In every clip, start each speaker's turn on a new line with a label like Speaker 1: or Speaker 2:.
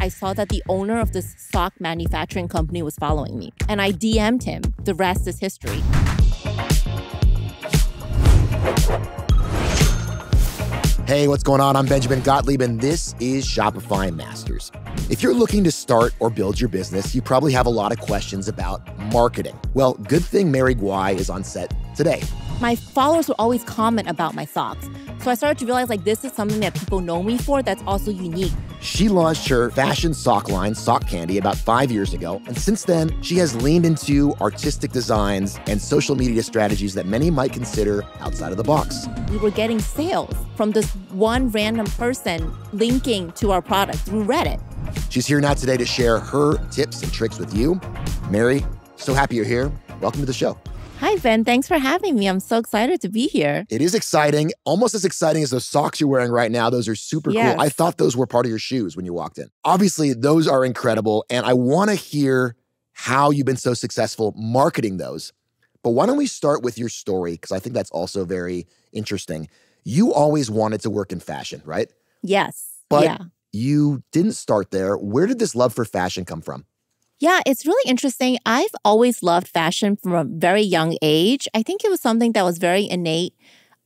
Speaker 1: I saw that the owner of this sock manufacturing company was following me. And I DM'd him. The rest is history.
Speaker 2: Hey, what's going on? I'm Benjamin Gottlieb, and this is Shopify Masters. If you're looking to start or build your business, you probably have a lot of questions about marketing. Well, good thing Mary Gui is on set today.
Speaker 1: My followers would always comment about my socks. So I started to realize this is something that people know me for that's also unique.
Speaker 2: She launched her fashion sock line, Sock Candy, about 5 years ago. And since then, she has leaned into artistic designs and social media strategies that many might consider outside of the box.
Speaker 1: We were getting sales from this one random person linking to our product through Reddit.
Speaker 2: She's here now today to share her tips and tricks with you. Mary, so happy you're here. Welcome to the show.
Speaker 1: Hi, Ben. Thanks for having me. I'm so excited to be here.
Speaker 2: It is exciting, almost as exciting as those socks you're wearing right now. Those are super cool. I thought those were part of your shoes when you walked in. Obviously, those are incredible, and I want to hear how you've been so successful marketing those. But why don't we start with your story, because I think that's also very interesting. You always wanted to work in fashion, right?
Speaker 1: Yes.
Speaker 2: But you didn't start there. Where did this love for fashion come from?
Speaker 1: Yeah, it's really interesting. I've always loved fashion from a very young age. I think it was something that was very innate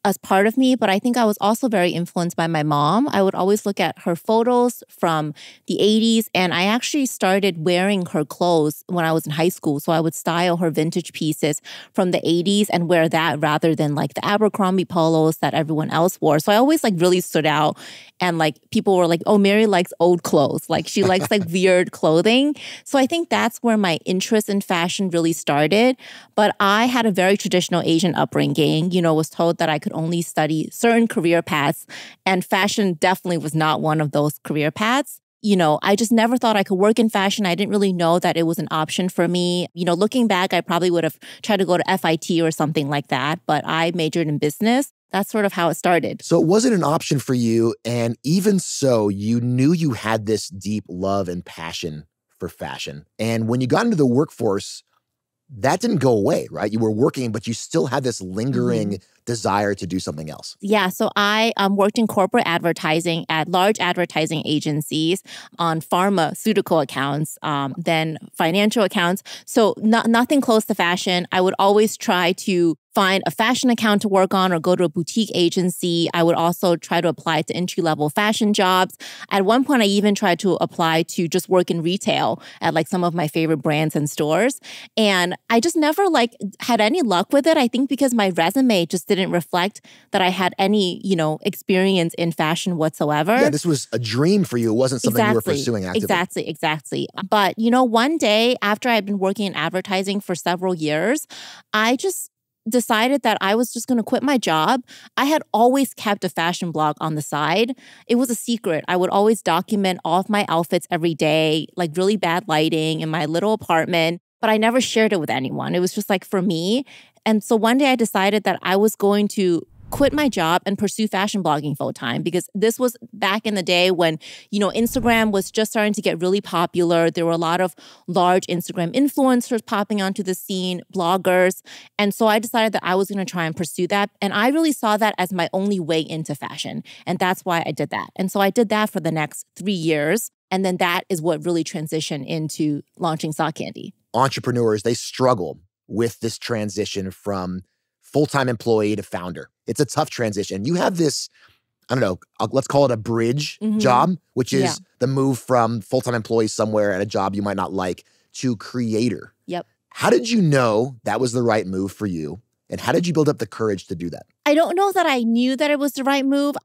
Speaker 1: as part of me, but I think I was also very influenced by my mom. I would always look at her photos from the 80s, and I actually started wearing her clothes when I was in high school. So I would style her vintage pieces from the 80s and wear that rather than the Abercrombie polos that everyone else wore. So I always really stood out, and people were like, oh, Mary likes old clothes. She likes weird clothing. So I think that's where my interest in fashion really started. But I had a very traditional Asian upbringing, was told that I could only study certain career paths, and fashion definitely was not one of those career paths. I just never thought I could work in fashion. I didn't really know that it was an option for me. Looking back, I probably would have tried to go to FIT or something like that, but I majored in business. That's sort of how it started.
Speaker 2: So it wasn't an option for you, and even so, you knew you had this deep love and passion for fashion. And when you got into the workforce, that didn't go away, right? You were working, but you still had this lingering desire to do something else.
Speaker 1: Yeah, so I worked in corporate advertising at large advertising agencies on pharmaceutical accounts, then financial accounts. So nothing close to fashion. I would always try to find a fashion account to work on or go to a boutique agency. I would also try to apply to entry-level fashion jobs. At one point, I even tried to apply to just work in retail at some of my favorite brands and stores. And I just never had any luck with it. I think because my resume just didn't reflect that I had any, experience in fashion whatsoever.
Speaker 2: Yeah, this was a dream for you. It wasn't something you were pursuing actively.
Speaker 1: Exactly. But, one day after I'd been working in advertising for several years, I just decided that I was just going to quit my job. I had always kept a fashion blog on the side. It was a secret. I would always document all of my outfits every day, really bad lighting in my little apartment, but I never shared it with anyone. It was just for me. And so one day I decided that I was going to quit my job and pursue fashion blogging full time, because this was back in the day when, Instagram was just starting to get really popular. There were a lot of large Instagram influencers popping onto the scene, bloggers. And so I decided that I was going to try and pursue that. And I really saw that as my only way into fashion. And that's why I did that. And so I did that for the next 3 years. And then that is what really transitioned into launching Sock Candy.
Speaker 2: Entrepreneurs, they struggle with this transition from full-time employee to founder. It's a tough transition. You have this, let's call it a bridge job, which is the move from full-time employee somewhere at a job you might not like to creator.
Speaker 1: Yep.
Speaker 2: How did you know that was the right move for you? And how did you build up the courage to do that?
Speaker 1: I don't know that I knew that it was the right move.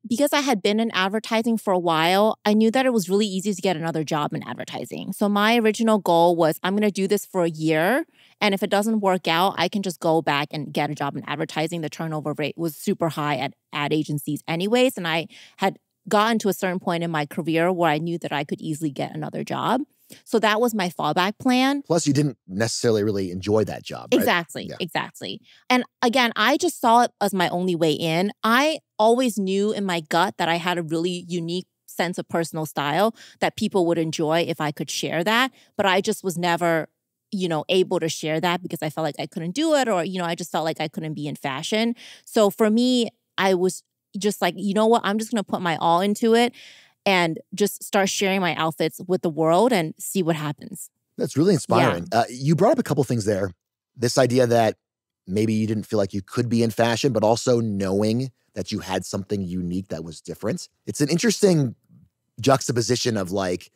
Speaker 1: Because I had been in advertising for a while, I knew that it was really easy to get another job in advertising. So my original goal was I'm going to do this for a year. And if it doesn't work out, I can just go back and get a job in advertising. The turnover rate was super high at ad agencies anyways. And I had gotten to a certain point in my career where I knew that I could easily get another job. So that was my fallback plan.
Speaker 2: Plus, you didn't necessarily really enjoy that job, right?
Speaker 1: Exactly. And again, I just saw it as my only way in. I always knew in my gut that I had a really unique sense of personal style that people would enjoy if I could share that. But I just was never, able to share that because I felt like I couldn't do it, or, I just felt like I couldn't be in fashion. So for me, I was just like, you know what, I'm just going to put my all into it. and just start sharing my outfits with the world and see what happens.
Speaker 2: That's really inspiring. You brought up a couple things there. This idea that maybe you didn't feel like you could be in fashion, but also knowing that you had something unique that was different. It's an interesting juxtaposition of like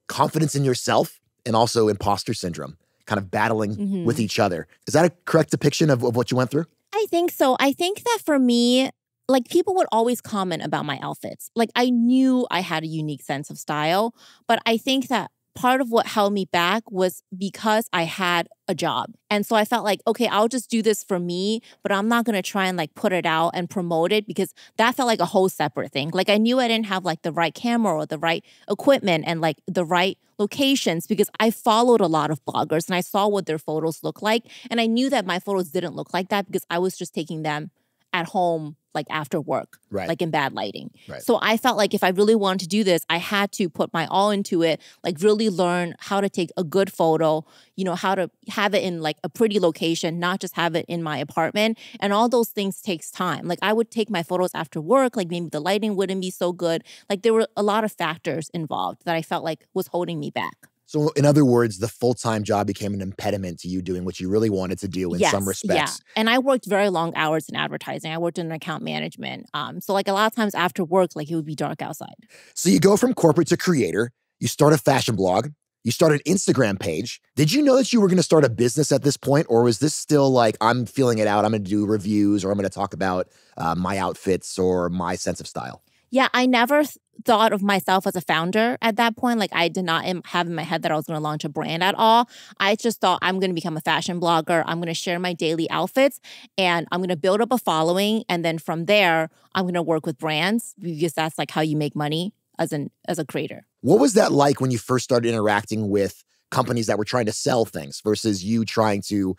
Speaker 2: confidence in yourself and also imposter syndrome kind of battling with each other. Is that a correct depiction of what you went through?
Speaker 1: I think so. I think that for me, like people would always comment about my outfits. Like I knew I had a unique sense of style, but I think that part of what held me back was because I had a job. And so I felt like, okay, I'll just do this for me, but I'm not going to try and like put it out and promote it because that felt like a whole separate thing. Like I knew I didn't have like the right camera or the right equipment and like the right locations because I followed a lot of bloggers and I saw what their photos look like. And I knew that my photos didn't look like that because I was just taking them at home, like after work, like in bad lighting. So I felt like if I really wanted to do this, I had to put my all into it, like really learn how to take a good photo, you know, how to have it in like a pretty location, not just have it in my apartment. And all those things takes time. Like I would take my photos after work, like maybe the lighting wouldn't be so good. Like there were a lot of factors involved that I felt like was holding me back.
Speaker 2: So in other words, the full-time job became an impediment to you doing what you really wanted to do in some respects.
Speaker 1: Yeah. And I worked very long hours in advertising. I worked in account management. So like a lot of times after work, like it would be dark outside.
Speaker 2: So you go from corporate to creator. You start a fashion blog. You start an Instagram page. Did you know that you were going to start a business at this point? Or was this still like, I'm feeling it out, I'm going to do reviews, or I'm going to talk about my outfits or my sense of style?
Speaker 1: Yeah, I never thought of myself as a founder at that point. Like I did not have in my head that I was going to launch a brand at all. I just thought I'm going to become a fashion blogger. I'm going to share my daily outfits and I'm going to build up a following. And then from there, I'm going to work with brands because that's like how you make money as a creator.
Speaker 2: What was that like when you first started interacting with companies that were trying to sell things versus you trying to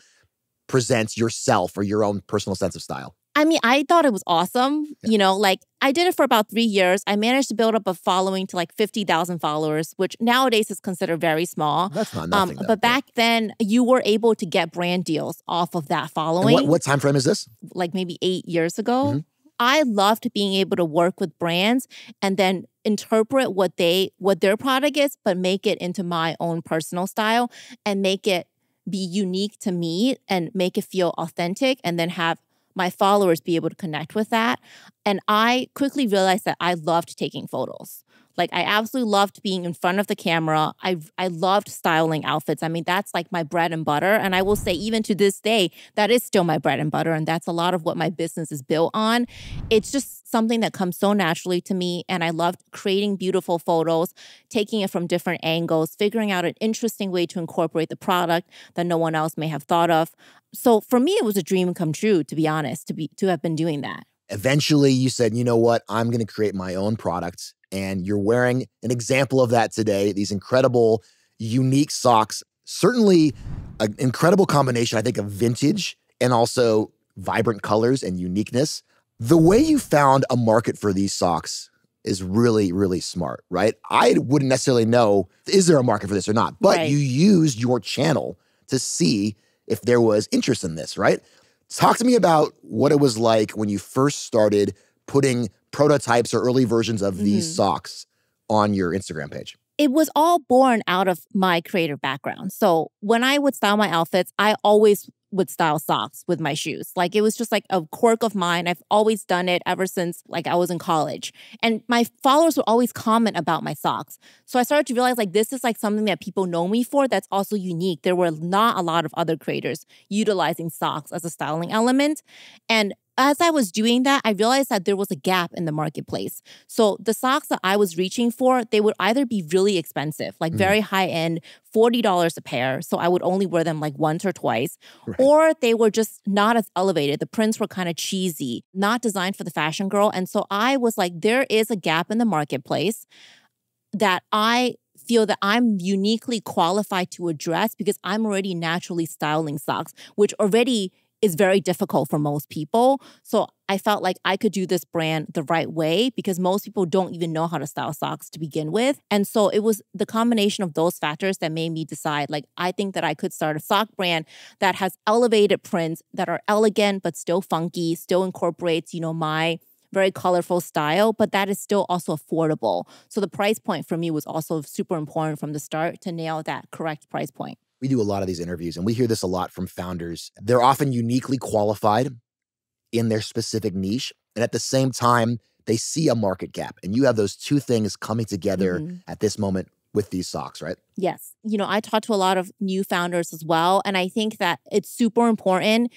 Speaker 2: present yourself or your own personal sense of style?
Speaker 1: I mean, I thought it was awesome. You know, like I did it for about 3 years. I managed to build up a following to like 50,000 followers, which nowadays is considered very small.
Speaker 2: That's not nothing.
Speaker 1: But back then, you were able to get brand deals off of that following.
Speaker 2: And what time frame is this?
Speaker 1: Like maybe 8 years ago. I loved being able to work with brands and then interpret what their product is, but make it into my own personal style and make it be unique to me and make it feel authentic and then have my followers be able to connect with that. And I quickly realized that I loved taking photos. Like I absolutely loved being in front of the camera. I loved styling outfits. I mean, that's like my bread and butter. And I will say even to this day, that is still my bread and butter. And that's a lot of what my business is built on. It's just something that comes so naturally to me. And I loved creating beautiful photos, taking it from different angles, figuring out an interesting way to incorporate the product that no one else may have thought of. So for me, it was a dream come true, to be honest, to have been doing that.
Speaker 2: Eventually, you said, you know what? I'm going to create my own product. And you're wearing an example of that today. These incredible, unique socks. Certainly an incredible combination, I think, of vintage and also vibrant colors and uniqueness. The way you found a market for these socks is really, really smart, right? I wouldn't necessarily know, is there a market for this or not? But you used your channel to see if there was interest in this, right? Talk to me about what it was like when you first started putting prototypes or early versions of these socks on your Instagram page.
Speaker 1: It was all born out of my creative background. So when I would style my outfits, I always would style socks with my shoes. Like it was just like a quirk of mine. I've always done it ever since like I was in college. And my followers would always comment about my socks. So I started to realize like this is like something that people know me for that's also unique. There were not a lot of other creators utilizing socks as a styling element. And as I was doing that, I realized that there was a gap in the marketplace. So the socks that I was reaching for, they would either be really expensive, like very high end, $40 a pair. So I would only wear them like once or twice. Or they were just not as elevated. The prints were kind of cheesy, not designed for the fashion girl. And so I was like, there is a gap in the marketplace that I feel that I'm uniquely qualified to address because I'm already naturally styling socks, which already is very difficult for most people. So I felt like I could do this brand the right way because most people don't even know how to style socks to begin with. And so it was the combination of those factors that made me decide, like, I think that I could start a sock brand that has elevated prints that are elegant, but still funky, still incorporates, you know, my very colorful style, but that is still also affordable. So the price point for me was also super important from the start to nail that correct price point.
Speaker 2: We do a lot of these interviews, and we hear this a lot from founders. They're often uniquely qualified in their specific niche, and at the same time, they see a market gap. And you have those two things coming together at this moment with these socks, right?
Speaker 1: Yes. I talk to a lot of new founders as well, and I think that it's super important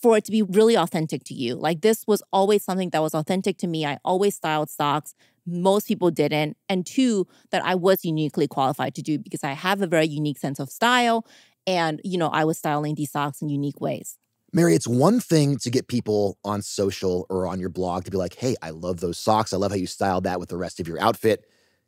Speaker 1: for it to be really authentic to you. Like, this was always something that was authentic to me. I always styled socks. Most people didn't. And two, that I was uniquely qualified to do because I have a very unique sense of style. And, I was styling these socks in unique ways.
Speaker 2: Mary, it's one thing to get people on social or on your blog to be like, hey, I love those socks. I love how you styled that with the rest of your outfit.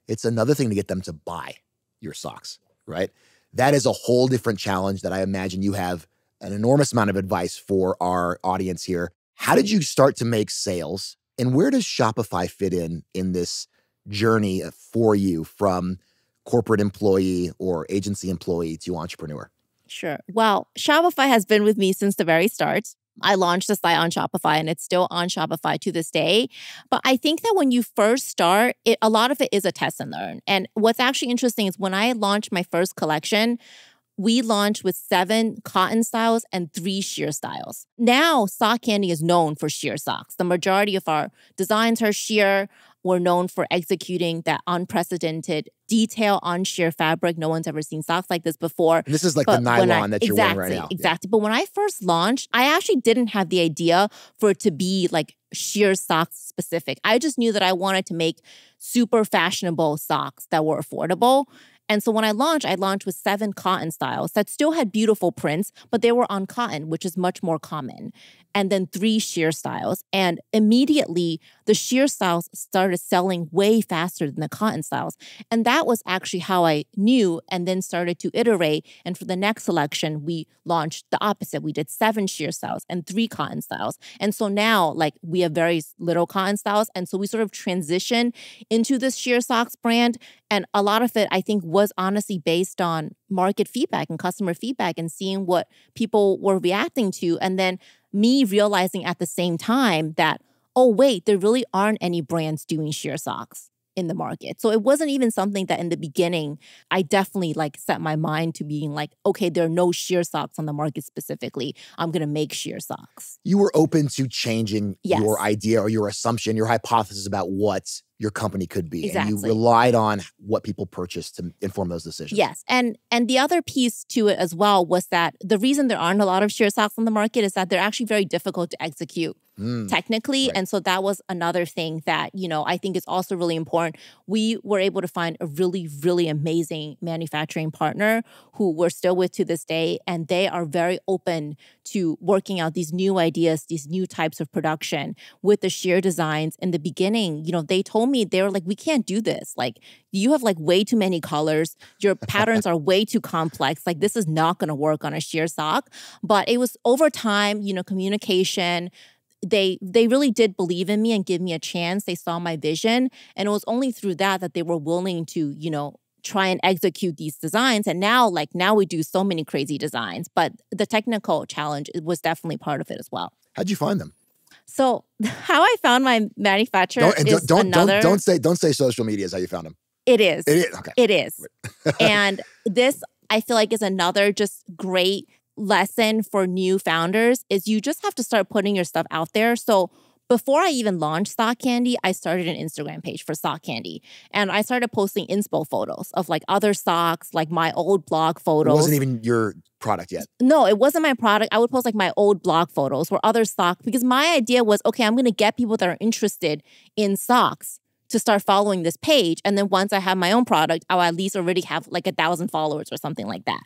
Speaker 2: It's another thing to get them to buy your socks, right? That is a whole different challenge that I imagine you have an enormous amount of advice for our audience here. How did you start to make sales? And where does Shopify fit in this journey for you from corporate employee or agency employee to entrepreneur?
Speaker 1: Sure. Well, Shopify has been with me since the very start. I launched the site on Shopify and it's still on Shopify to this day. But I think that when you first start, a lot of it is a test and learn. And what's actually interesting is when I launched my first collection, we launched with 7 cotton styles and 3 sheer styles. Now, Sock Candy is known for sheer socks. The majority of our designs are sheer. We're known for executing that unprecedented detail on sheer fabric. No one's ever seen socks like this before.
Speaker 2: And this is like the nylon that you're wearing right now.
Speaker 1: Exactly. But when I first launched, I actually didn't have the idea for it to be like sheer socks specific. I just knew that I wanted to make super fashionable socks that were affordable. And so when I launched with 7 cotton styles that still had beautiful prints, but they were on cotton, which is much more common. And then 3 sheer styles. And immediately, the sheer styles started selling way faster than the cotton styles. And that was actually how I knew and then started to iterate. And for the next selection, we launched the opposite. We did 7 sheer styles and 3 cotton styles. And so now, we have very little cotton styles. And so we sort of transition into this sheer socks brand. And a lot of it, I think, was honestly based on market feedback and customer feedback and seeing what people were reacting to. And then me realizing at the same time that, oh, wait, there really aren't any brands doing sheer socks in the market. So it wasn't even something that in the beginning, I definitely set my mind to being like, okay, there are no sheer socks on the market specifically. I'm going to make sheer socks.
Speaker 2: You were open to changing your idea or your assumption, your hypothesis about what your company could be.
Speaker 1: Exactly.
Speaker 2: And you relied on what people purchased to inform those decisions.
Speaker 1: Yes. And the other piece to it as well was that the reason there aren't a lot of sheer socks on the market is that they're actually very difficult to execute technically. Right. And so that was another thing that, I think is also really important. We were able to find a really, really amazing manufacturing partner who we're still with to this day. And they are very open to working out these new ideas, these new types of production with the sheer designs. In the beginning, they told me, they were like, we can't do this. You have way too many colors. Your patterns are way too complex. This is not going to work on a sheer sock. But it was over time, communication. They really did believe in me and give me a chance. They saw my vision. And it was only through that they were willing to, try and execute these designs. And now we do so many crazy designs. But the technical challenge was definitely part of it as well.
Speaker 2: How'd you find them?
Speaker 1: So how I found my manufacturer
Speaker 2: don't say social media is how you found them.
Speaker 1: It is.
Speaker 2: It is. Okay.
Speaker 1: It is. And this, I feel like, is another just great lesson for new founders is you just have to start putting your stuff out there. So before I even launched Sock Candy, I started an Instagram page for Sock Candy. And I started posting inspo photos of other socks, my old blog photos.
Speaker 2: It wasn't even your product yet.
Speaker 1: No, it wasn't my product. I would post my old blog photos or other socks because my idea was, okay, I'm going to get people that are interested in socks to start following this page. And then once I have my own product, I'll at least already have 1,000 followers or something like that.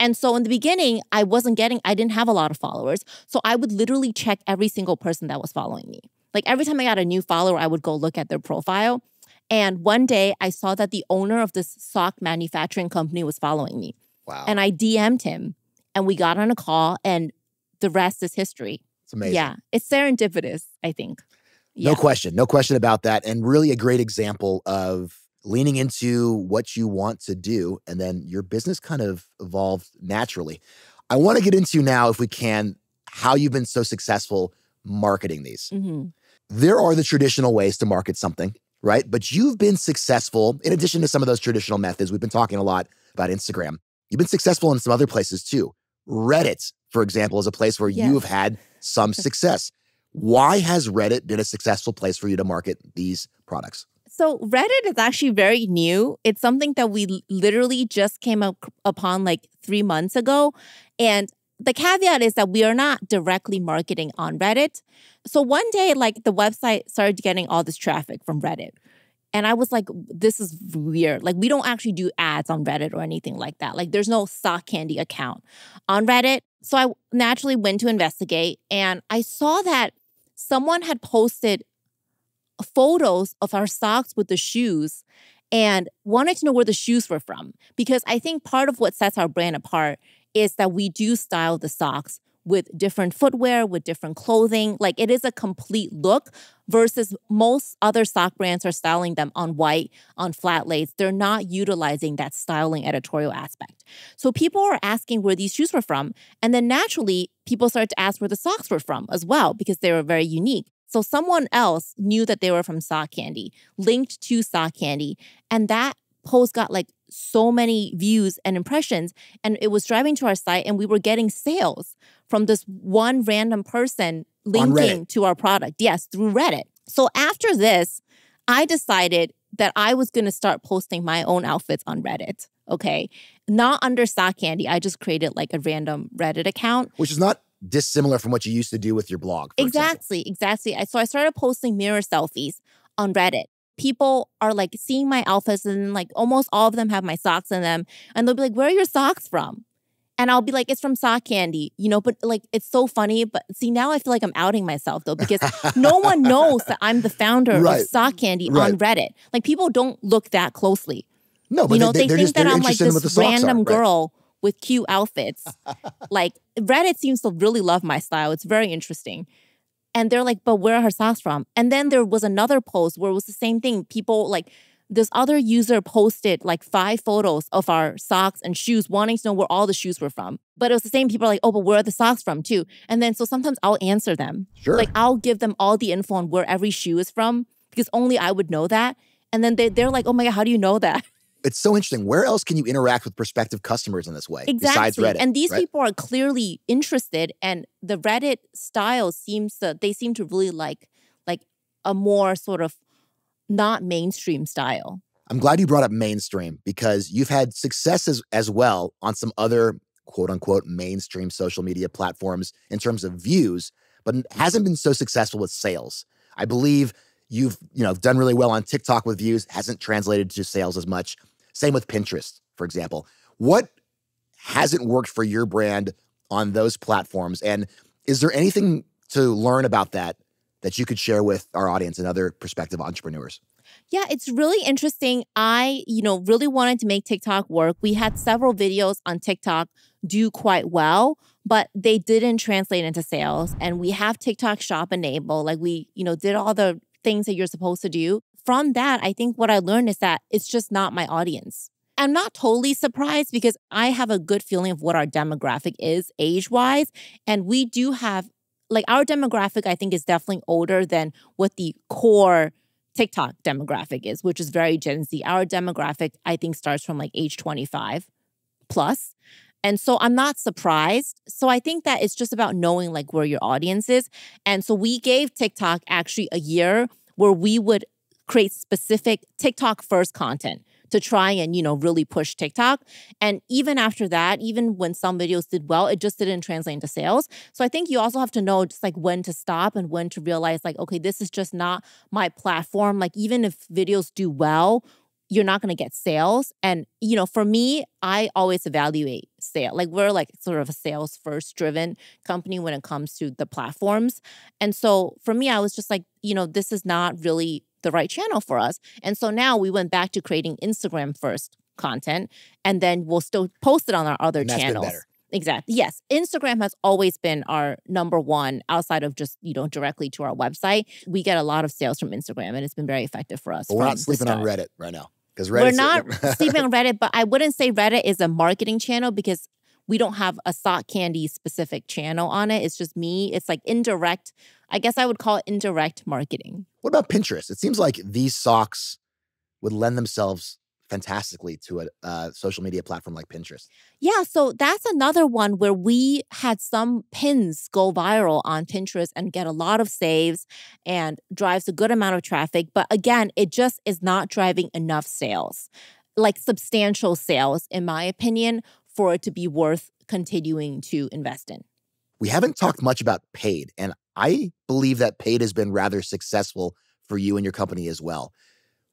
Speaker 1: And so in the beginning, I didn't have a lot of followers. So I would literally check every single person that was following me. Every time I got a new follower, I would go look at their profile. And one day I saw that the owner of this sock manufacturing company was following me.
Speaker 2: Wow.
Speaker 1: And I DM'd him and we got on a call and the rest is history.
Speaker 2: It's amazing.
Speaker 1: Yeah. It's serendipitous, I think.
Speaker 2: Yeah. No question about that. And really a great example of leaning into what you want to do. And then your business kind of evolved naturally. I want to get into now, if we can, how you've been so successful marketing these.
Speaker 1: Mm-hmm.
Speaker 2: there are the traditional ways to market something, right? But you've been successful, in addition to some of those traditional methods. We've been talking a lot about Instagram. You've been successful in some other places too. Reddit, for example, is a place where you have had some success. Why has Reddit been a successful place for you to market these products?
Speaker 1: So Reddit is actually very new. It's something that we literally just came upon like 3 months ago. And the caveat is that we are not directly marketing on Reddit. So one day, like the website started getting all this traffic from Reddit. And I was like, this is weird. Like we don't actually do ads on Reddit or anything like that. Like there's no sock candy account on Reddit. So I naturally went to investigate and I saw that someone had posted photos of our socks with the shoes and wanted to know where the shoes were from. Because I think part of what sets our brand apart is that we do style the socks with different footwear, with different clothing. Like it is a complete look versus most other sock brands are styling them on white, on flat lace. They're not utilizing that styling editorial aspect. So people are asking where these shoes were from. And then naturally, people started to ask where the socks were from as well because they were very unique. So someone else knew that they were from Sock Candy, linked to Sock Candy, and that post got like so many views and impressions, and it was driving to our site, and we were getting sales from this one random person linking to our product. Yes, through Reddit. So after this, I decided that I was going to start posting my own outfits on Reddit. Okay, not under Sock Candy. I just created like a random Reddit account,
Speaker 2: which is not dissimilar from what you used to do with your blog.
Speaker 1: Exactly. So I started posting mirror selfies on Reddit. People are like seeing my outfits and like almost all of them have my socks in them. And they'll be like, where are your socks from? And I'll be like, it's from Sock Candy, but like, it's so funny. But see, now I feel like I'm outing myself though, because no one knows that I'm the founder of Sock Candy on Reddit. Like people don't look that closely.
Speaker 2: No, but they think that I'm like
Speaker 1: this random girl with cute outfits. Like Reddit seems to really love my style. It's very interesting. And they're like, but where are her socks from? And then there was another post where it was the same thing. People like this other user posted like 5 photos of our socks and shoes wanting to know where all the shoes were from. But it was the same people like, oh, but where are the socks from too? And then so sometimes I'll answer them.
Speaker 2: Sure.
Speaker 1: Like I'll give them all the info on where every shoe is from because only I would know that. And then they're like, oh my God, how do you know that?
Speaker 2: It's so interesting. Where else can you interact with prospective customers in this way besides Reddit?
Speaker 1: And these people are clearly interested, and the Reddit style seem to really like a more sort of not mainstream style.
Speaker 2: I'm glad you brought up mainstream because you've had successes as well on some other quote unquote mainstream social media platforms in terms of views, but hasn't been so successful with sales. I believe you've done really well on TikTok with views, hasn't translated to sales as much. Same with Pinterest, for example. What hasn't worked for your brand on those platforms? And is there anything to learn about that you could share with our audience and other prospective entrepreneurs?
Speaker 1: Yeah, it's really interesting. I, really wanted to make TikTok work. We had several videos on TikTok do quite well, but they didn't translate into sales. And we have TikTok Shop enabled. Like we, did all the things that you're supposed to do. From that, I think what I learned is that it's just not my audience. I'm not totally surprised because I have a good feeling of what our demographic is age-wise. And we do have, like our demographic, I think is definitely older than what the core TikTok demographic is, which is very Gen Z. Our demographic, I think, starts from like age 25 plus. And so I'm not surprised. So I think that it's just about knowing like where your audience is. And so we gave TikTok actually a year where we would create specific TikTok first content to try and, really push TikTok. And even after that, even when some videos did well, it just didn't translate into sales. So I think you also have to know just like when to stop and when to realize like, okay, this is just not my platform. Like even if videos do well, you're not going to get sales. And, for me, I always evaluate sale. Like we're like sort of a sales first driven company when it comes to the platforms. And so for me, I was just like, this is not really the right channel for us. And so now we went back to creating Instagram first content, and then we'll still post it on our other channels. Been better. Exactly. Yes. Instagram has always been our number one outside of just, directly to our website. We get a lot of sales from Instagram and it's been very effective for us.
Speaker 2: But we're not sleeping on Reddit right now.
Speaker 1: We're not sleeping on Reddit, but I wouldn't say Reddit is a marketing channel because we don't have a Sock Candy specific channel on it. It's just me. It's like indirect I guess I would call it indirect marketing.
Speaker 2: What about Pinterest? It seems like these socks would lend themselves fantastically to a social media platform like Pinterest.
Speaker 1: Yeah, so that's another one where we had some pins go viral on Pinterest and get a lot of saves and drives a good amount of traffic. But again, it just is not driving enough sales, like substantial sales, in my opinion, for it to be worth continuing to invest in.
Speaker 2: We haven't talked much about paid, and I believe that paid has been rather successful for you and your company as well.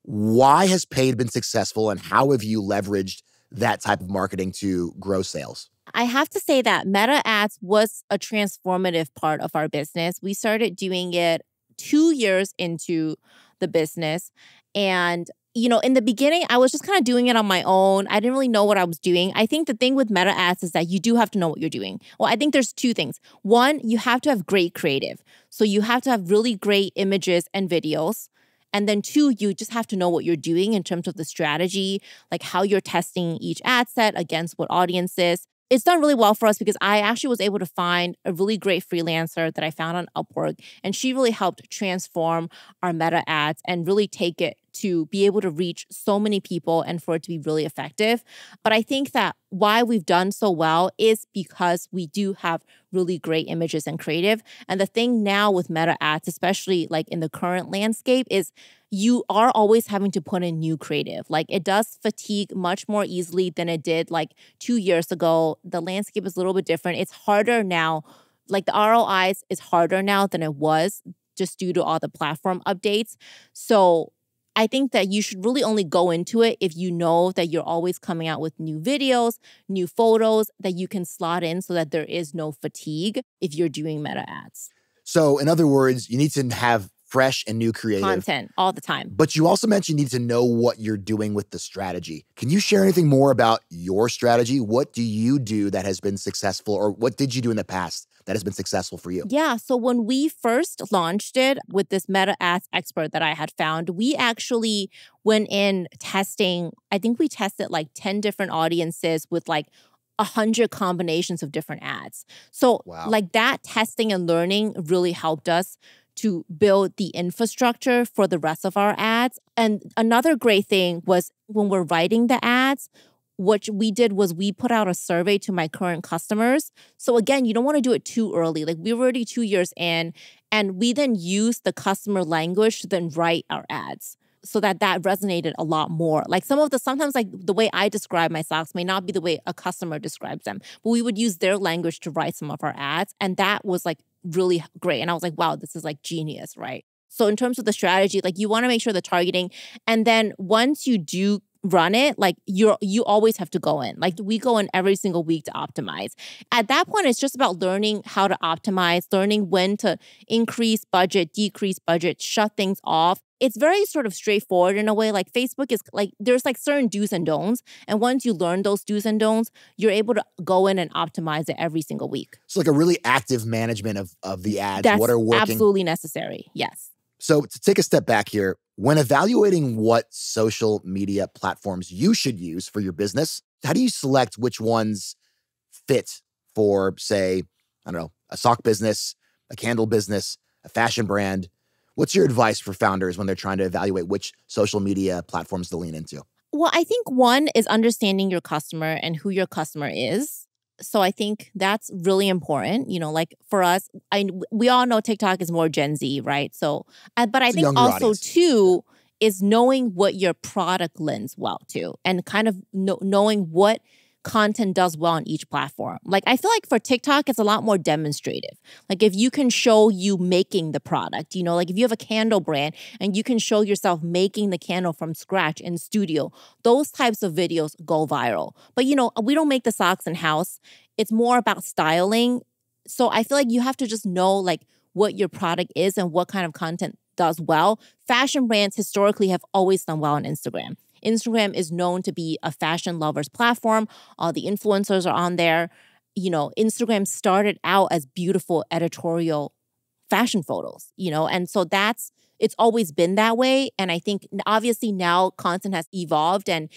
Speaker 2: Why has paid been successful, and how have you leveraged that type of marketing to grow sales?
Speaker 1: I have to say that Meta Ads was a transformative part of our business. We started doing it 2 years into the business. And, in the beginning, I was just kind of doing it on my own. I didn't really know what I was doing. I think the thing with Meta Ads is that you do have to know what you're doing. Well, I think there's two things. One, you have to have great creative. So you have to have really great images and videos. And then two, you just have to know what you're doing in terms of the strategy, like how you're testing each ad set against what audiences. It's done really well for us because I actually was able to find a really great freelancer that I found on Upwork, and she really helped transform our Meta Ads and really take it to be able to reach so many people and for it to be really effective. But I think that why we've done so well is because we do have really great images and creative. And the thing now with Meta Ads, especially like in the current landscape, is you are always having to put in new creative. Like it does fatigue much more easily than it did like 2 years ago. The landscape is a little bit different. It's harder now. Like the ROIs is harder now than it was just due to all the platform updates. So I think that you should really only go into it if you know that you're always coming out with new videos, new photos that you can slot in so that there is no fatigue if you're doing Meta Ads.
Speaker 2: So in other words, you need to have fresh and new creative
Speaker 1: content all the time.
Speaker 2: But you also mentioned you need to know what you're doing with the strategy. Can you share anything more about your strategy? What do you do that has been successful, or what did you do in the past that has been successful for you?
Speaker 1: Yeah, so when we first launched it with this Meta Ads expert that I had found, we actually went in testing. I think we tested like 10 different audiences with like 100 combinations of different ads. So like that testing and learning really helped us to build the infrastructure for the rest of our ads. And another great thing was when we're writing the ads, what we did was we put out a survey to my current customers. So again, you don't want to do it too early. Like we were already 2 years in, and we then used the customer language to then write our ads so that resonated a lot more. Like sometimes like the way I describe my socks may not be the way a customer describes them, but we would use their language to write some of our ads. And that was like really great. And I was like, wow, this is like genius, right? So in terms of the strategy, like you want to make sure the targeting, and then once you do run it, like you always have to go in. Like we go in every single week to optimize. At that point, it's just about learning how to optimize, learning when to increase budget, decrease budget, shut things off. It's very sort of straightforward in a way. Like Facebook is like, there's like certain do's and don'ts. And once you learn those do's and don'ts, you're able to go in and optimize it every single week.
Speaker 2: So like a really active management of the ads,
Speaker 1: That's
Speaker 2: what are working.
Speaker 1: Absolutely necessary, yes.
Speaker 2: So to take a step back here, when evaluating what social media platforms you should use for your business, how do you select which ones fit for, say, I don't know, a sock business, a candle business, a fashion brand? What's your advice for founders when they're trying to evaluate which social media platforms to lean into?
Speaker 1: Well, I think one is understanding your customer and who your customer is. So I think that's really important. Like for us, we all know TikTok is more Gen Z, right? So, but I think also audience. Too is knowing what your product lends well to, and kind of knowing what content does well on each platform. Like I feel like for TikTok, it's a lot more demonstrative. Like if you can show you making the product, like if you have a candle brand and you can show yourself making the candle from scratch in studio, those types of videos go viral. But we don't make the socks in-house. It's more about styling. So I feel like you have to just know like what your product is and what kind of content does well. Fashion brands historically have always done well on Instagram. Instagram is known to be a fashion lover's platform. All the influencers are on there. Instagram started out as beautiful editorial fashion photos, and so it's always been that way. And I think obviously now content has evolved and,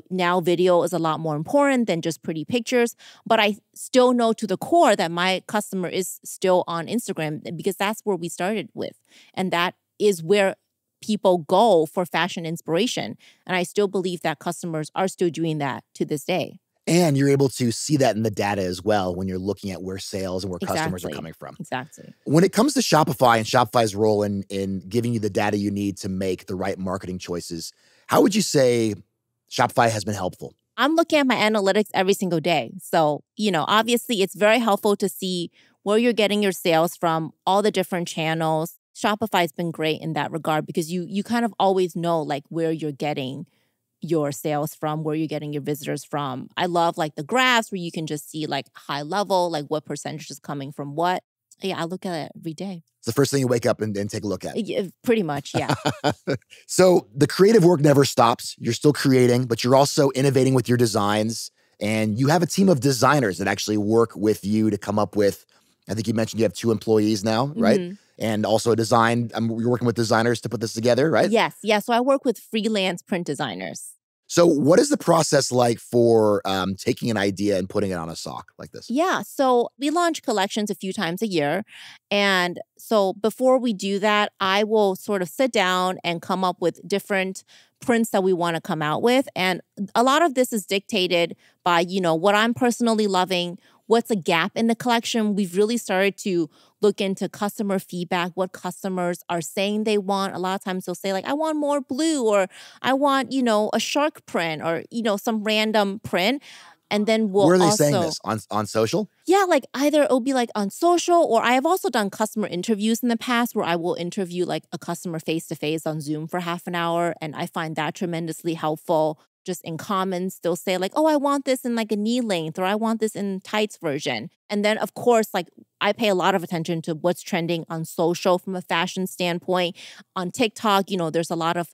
Speaker 1: now video is a lot more important than just pretty pictures. But I still know to the core that my customer is still on Instagram because that's where we started with. And that is where people go for fashion inspiration. And I still believe that customers are still doing that to this day.
Speaker 2: And you're able to see that in the data as well when you're looking at where sales and where customers are coming from.
Speaker 1: Exactly.
Speaker 2: When it comes to Shopify and Shopify's role in giving you the data you need to make the right marketing choices, how would you say Shopify has been helpful?
Speaker 1: I'm looking at my analytics every single day. So, obviously it's very helpful to see where you're getting your sales from, all the different channels. Shopify's been great in that regard because you kind of always know like where you're getting your sales from, where you're getting your visitors from. I love like the graphs where you can just see like high level, like what percentage is coming from what. Yeah, I look at it every day.
Speaker 2: It's the first thing you wake up and take a look at.
Speaker 1: Yeah, pretty much, yeah.
Speaker 2: So the creative work never stops. You're still creating, but you're also innovating with your designs. And you have a team of designers that actually work with you to come up with, I think you mentioned you have 2 employees now, right? Mm-hmm. And also you're working with designers to put this together, right?
Speaker 1: Yes. Yeah. So I work with freelance print designers.
Speaker 2: So what is the process like for taking an idea and putting it on a sock like this?
Speaker 1: Yeah. So we launch collections a few times a year. And so before we do that, I will sort of sit down and come up with different prints that we want to come out with. And a lot of this is dictated by, what I'm personally loving, what's a gap in the collection. We've really started to look into customer feedback, what customers are saying they want. A lot of times they'll say like, I want more blue, or I want, a shark print, or, some random print. And then we'll
Speaker 2: Where are they saying this? On social?
Speaker 1: Yeah, like either it'll be like on social, or I have also done customer interviews in the past where I will interview like a customer face-to-face on Zoom for half an hour. And I find that tremendously helpful. Just in comments, they'll say like, oh, I want this in like a knee length, or I want this in tights version. And then of course, like I pay a lot of attention to what's trending on social from a fashion standpoint. On TikTok, there's a lot of,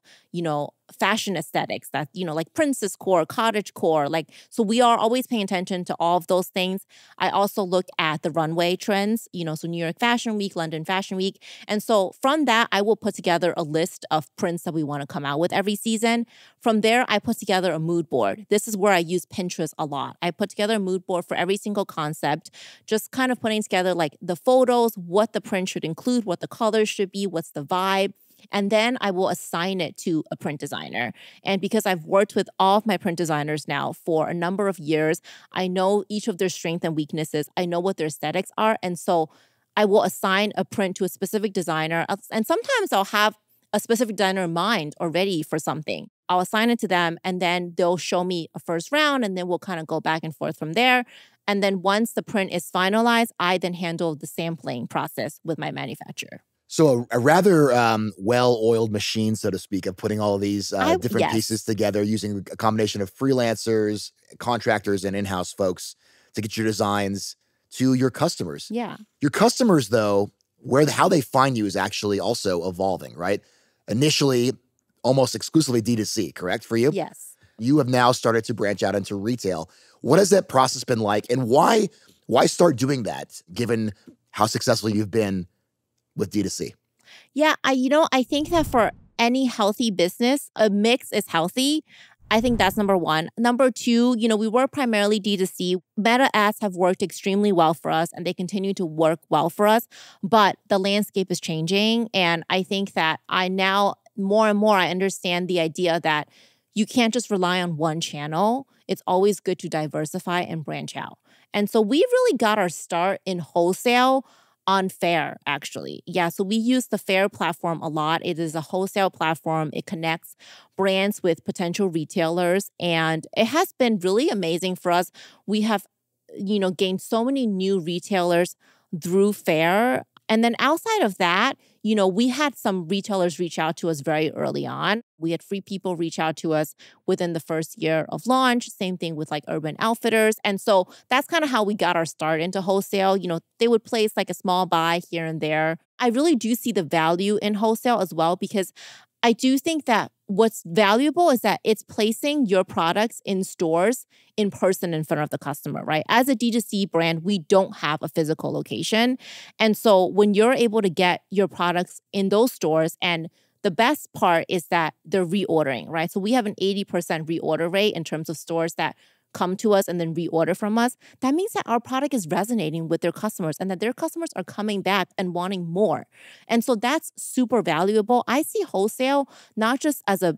Speaker 1: fashion aesthetics that, like princess core, cottage core. Like, so we are always paying attention to all of those things. I also look at the runway trends, so New York Fashion Week, London Fashion Week. And so from that, I will put together a list of prints that we want to come out with every season. From there, I put together a mood board. This is where I use Pinterest a lot. I put together a mood board for every single concept, just kind of putting together like the photos, what the print should include, what the colors should be, what's the vibe. And then I will assign it to a print designer. And because I've worked with all of my print designers now for a number of years, I know each of their strengths and weaknesses. I know what their aesthetics are. And so I will assign a print to a specific designer. And sometimes I'll have a specific designer in mind already for something. I'll assign it to them, and then they'll show me a first round, and then we'll kind of go back and forth from there. And then once the print is finalized, I then handle the sampling process with my manufacturer.
Speaker 2: So a rather well-oiled machine, so to speak, of putting all of these different pieces together using a combination of freelancers, contractors, and in-house folks to get your designs to your customers.
Speaker 1: Yeah.
Speaker 2: Your customers, though, how they find you is actually also evolving, right? Initially, almost exclusively D2C, correct, for you?
Speaker 1: Yes.
Speaker 2: You have now started to branch out into retail. What has that process been like, and why start doing that, given how successful you've been with D2C?
Speaker 1: Yeah, I think that for any healthy business, a mix is healthy. I think that's number one. Number two, we were primarily D2C. Meta ads have worked extremely well for us, and they continue to work well for us. But the landscape is changing. And I think that I now, more and more, I understand the idea that you can't just rely on one channel. It's always good to diversify and branch out. And so we really got our start in wholesale on Fair, actually. Yeah, so we use the Fair platform a lot. It is a wholesale platform. It connects brands with potential retailers, and it has been really amazing for us. We have, gained so many new retailers through Fair. And then outside of that, we had some retailers reach out to us very early on. We had Free People reach out to us within the first year of launch. Same thing with like Urban Outfitters. And so that's kind of how we got our start into wholesale. They would place like a small buy here and there. I really do see the value in wholesale as well, because I do think that what's valuable is that it's placing your products in stores in person in front of the customer, right? As a D2C brand, we don't have a physical location. And so when you're able to get your products in those stores, and the best part is that they're reordering, right? So we have an 80% reorder rate in terms of stores that come to us and then reorder from us. That means that our product is resonating with their customers and that their customers are coming back and wanting more. And so that's super valuable. I see wholesale not just as a,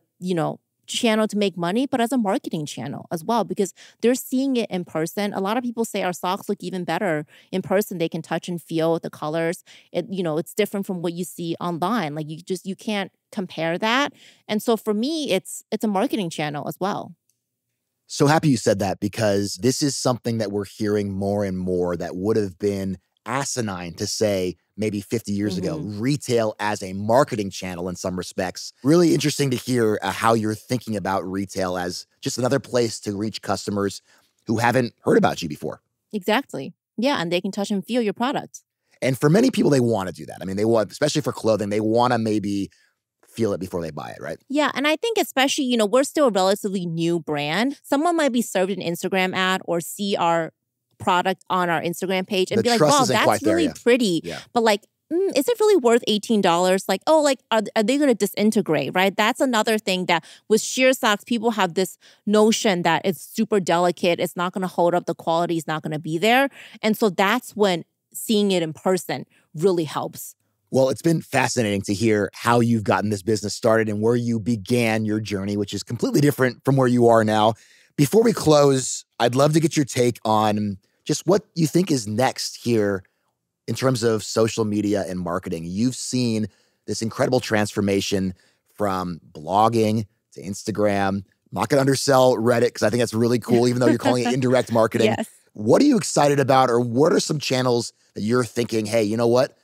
Speaker 1: channel to make money, but as a marketing channel as well, because they're seeing it in person. A lot of people say our socks look even better in person. They can touch and feel the colors. It's different from what you see online. Like you can't compare that. And so for me, it's a marketing channel as well.
Speaker 2: So happy you said that, because this is something that we're hearing more and more that would have been asinine to say maybe 50 years ago. Retail as a marketing channel in some respects. Really interesting to hear how you're thinking about retail as just another place to reach customers who haven't heard about you before.
Speaker 1: Exactly. Yeah, and they can touch and feel your product.
Speaker 2: And for many people, they want to do that. I mean, they want, especially for clothing, they want to maybe feel it before they buy it, right?
Speaker 1: Yeah, and I think especially, we're still a relatively new brand. Someone might be served an Instagram ad or see our product on our Instagram page and be like, wow, that's really pretty. Yeah. But is it really worth $18? Are they going to disintegrate, right? That's another thing that with sheer socks, people have this notion that it's super delicate. It's not going to hold up. The quality is not going to be there. And so that's when seeing it in person really helps.
Speaker 2: Well, it's been fascinating to hear how you've gotten this business started and where you began your journey, which is completely different from where you are now. Before we close, I'd love to get your take on just what you think is next here in terms of social media and marketing. You've seen this incredible transformation from blogging to Instagram. I'm not going to undersell Reddit because I think that's really cool, even though you're calling it indirect marketing.
Speaker 1: Yes.
Speaker 2: What are you excited about, or what are some channels that you're thinking, hey, you know what?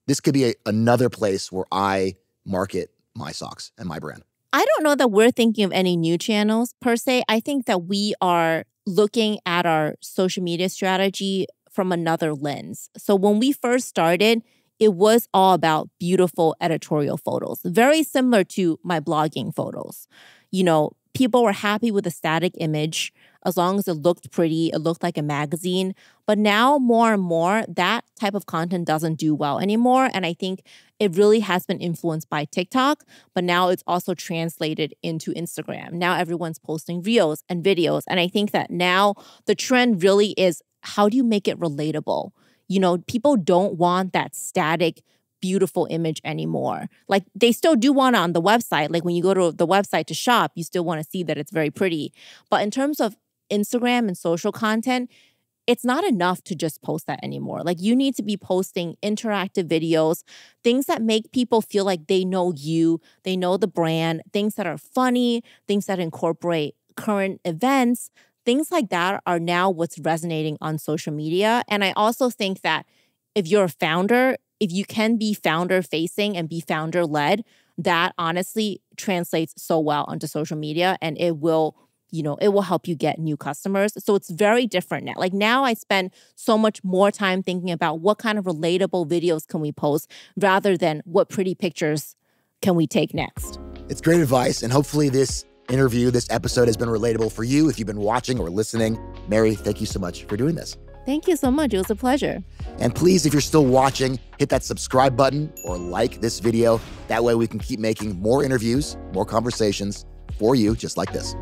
Speaker 2: This could be another place where I market my socks and my brand?
Speaker 1: I don't know that we're thinking of any new channels per se. I think that we are looking at our social media strategy from another lens. So when we first started, it was all about beautiful editorial photos, very similar to my blogging photos. People were happy with a static image as long as it looked pretty, it looked like a magazine. But now more and more, that type of content doesn't do well anymore. And I think it really has been influenced by TikTok, but now it's also translated into Instagram. Now everyone's posting reels and videos. And I think that now the trend really is, how do you make it relatable? People don't want that static, beautiful image anymore. They still do want it on the website. When you go to the website to shop, you still want to see that it's very pretty. But in terms of Instagram and social content, it's not enough to just post that anymore. You need to be posting interactive videos, things that make people feel like they know you, they know the brand, things that are funny, things that incorporate current events. Things like that are now what's resonating on social media. And I also think that if you're a founder, if you can be founder-facing and be founder-led, that honestly translates so well onto social media, and it will help you get new customers. So it's very different now. Now I spend so much more time thinking about what kind of relatable videos can we post rather than what pretty pictures can we take next.
Speaker 2: It's great advice, and hopefully this episode has been relatable for you if you've been watching or listening. Mary, thank you so much for doing this.
Speaker 1: Thank you so much. It was a pleasure.
Speaker 2: And please, if you're still watching, hit that subscribe button or like this video. That way we can keep making more interviews, more conversations for you just like this.